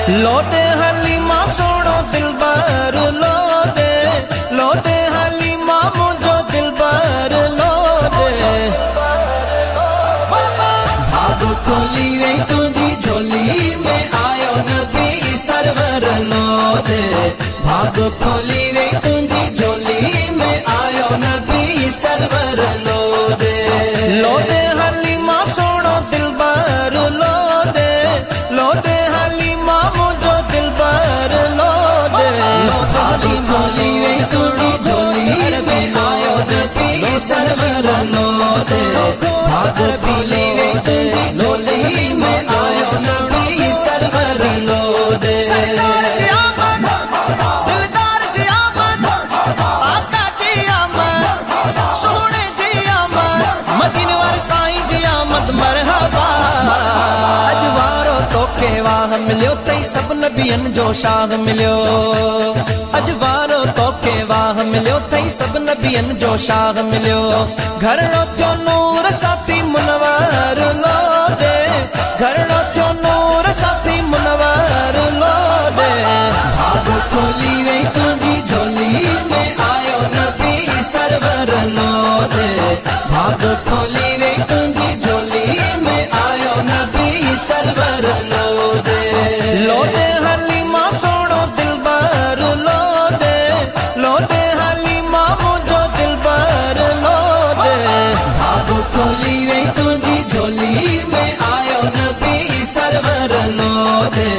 लोटे हलीमा सोनो दिलबर लोटे हलीमा मुझो दिलबर लोटे भाग खोली वे तुझी झोली में आयो नबी सरवर लोटे भाग खोली वे तुझी झोली में आयो नबी सरवर लोटे लोटे हलीमा सोनो दिलबर लोटे हलीमा मुझो दिलबर लोटे भाग खोली वे तुझी झोली में आयो नबी सरवर लोटे भाग खोली वे तुझी झोली में आयो नबी सरवर लोटे सरकार की आमद दिलदार जी आमद आका जी आमद सोने जी आमद मदीने वाले साईं जी आमद मरहबा अजवारो तोखे वाह मिलियो तई सब नबियन जो शाह मिलियो अजवारो तोखे वाह मिलियो तई सब नबियन जो शाह मिलियो घर थियो नूर साथी मुनवर लोटे घर थियो नूर साथी मुनवर लोटे भाग खोली वे तुझी झोली में आयो नबी सरवर लोटे भाग खोली वे तुझी झोली में आयो नबी सरवर लोटे लोटे हलीमा सोनो दिलबर लोटे हलीमा मुझो दिलबर लोटे भाग खोली वे तुझी झोली में आयो नबी सरवर लोटे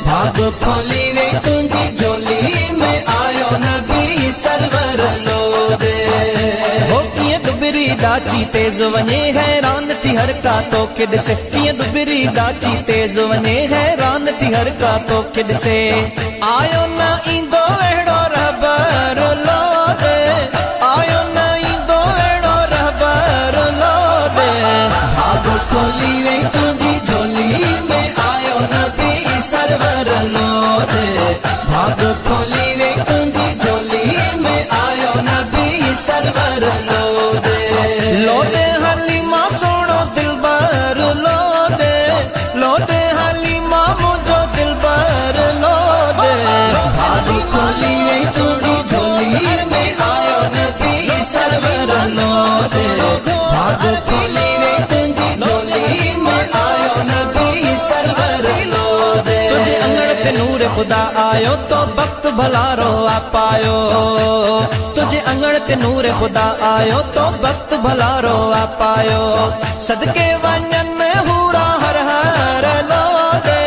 भाग खोली वे तुझी झोली में आयो नबी सरवर लोटे हो किए डुबरी डाची तेज वने हैरान थी हर का तो किड से किए डुबरी डाची तेज वने हैरान थी हर का तो किड से आयो ना इंदो वेड़ो रहबर लोटे आयो ना इंदो वेड़ो रहबर लोटे भाग खोली वे तुझी झोली में आयो नबी सरवर लोटे भाग खोली वे तुझी झोली में आयो नबी सरवर लोटे लोटे हलीमा सोनो दिलबर लोटे हलीमा मुझो दिलबर लोटे भाग खोली वे तुझी झोली में आयो नबी सरवर लोटे भाग खोली वे तुझी झोली में आयो नबी सरवर लोटे तुझे अंगड़ ते नूर खुदा आयो तो वक्त भलारो आ पायो तुझे अंगड़ ते नूर खुदा आयो तो वक्त भलारो आ पायो सदके वञन हूरा हर हर लोटे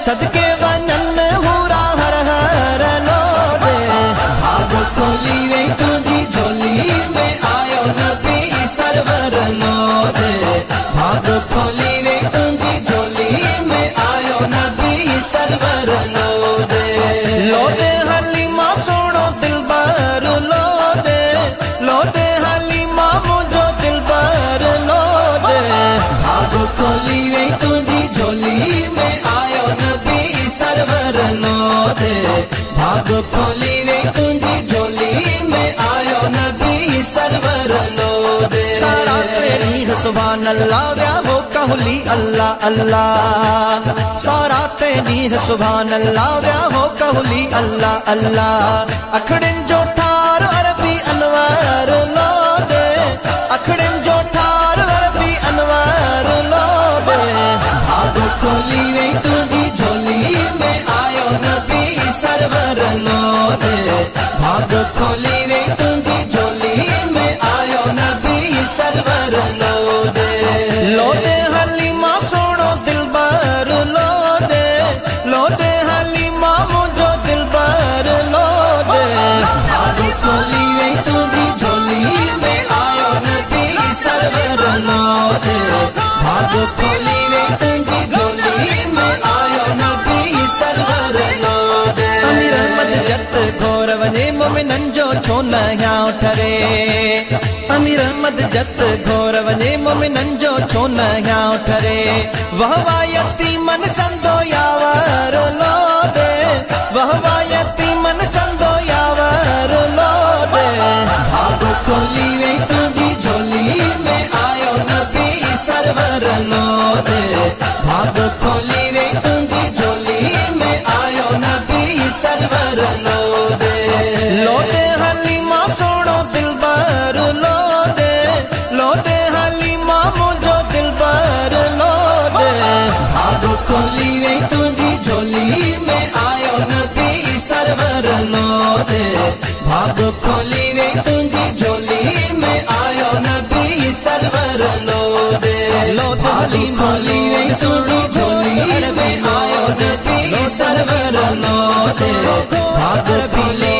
सदके वञन हूरा हर हर लोटे भाग खोली वे तुझी झोली में आयो नबी सरवर लोटे भाग खोली वे तुझी झोली में आयो नबी सरवर लोटे लोटे हलीमा सोनो दिलबर लोटे हलीमा मुझो दिलबर लोटे भाग खोली वे तुझी झोली में आयो नबी सरवर लोटे भाग खोली वे तुझी झोली में आयो नबी सरवर लोटे सारा तेरी सुभान अल्लाह व्या हो कहली अल्लाह अल्लाह सारा तेरी सुभान अल्लाह व्या हो कहली अल्लाह अल्लाह अखड़न जो ठार अरबी अनवर लोटे अखड़न जो ठार अरबी अनवर लोटे भाग खोली वे तुझी झोली में आयो नबी सरवर लोटे भाग खोली वे तुझी झोली में आयो नबी सरवर लोटे लोटे हलीमा सोनो दिलबर लोटे हलीमा मुझो दिलबर लोटे भाग खोली वे तुझी झोली में आयो नबी सरवर लोटे भाग खोली वे तुझी झोली में आयो नबी सरवर लोटे अमीर अहमद जत घोर वने मोमिनन जो छो न यहाँ ठरे अमीर अहमद जत घोर वने मोमिनन जो छो न यहाँ ठरे वह वायती मन संदो यावर लोटे वह वायती मन संदो यावर लोटे भाग खोली वे तुझी झोली में आयो नबी सरवर लोटे भाग खोली वे तुझी झोली में लोदे हलीमा सोनो दिलबर लोदे हलीमा मुझो दिलबर लोदे भाग खोली वे तुझी झोली में आयो नबी सरवर लोदे भाग खोली वे तुझी झोली में आयो नबी सरवर लोदे भाग खोली वे तुझी झोली में आयो नबी सरवर लोदे भाग खोली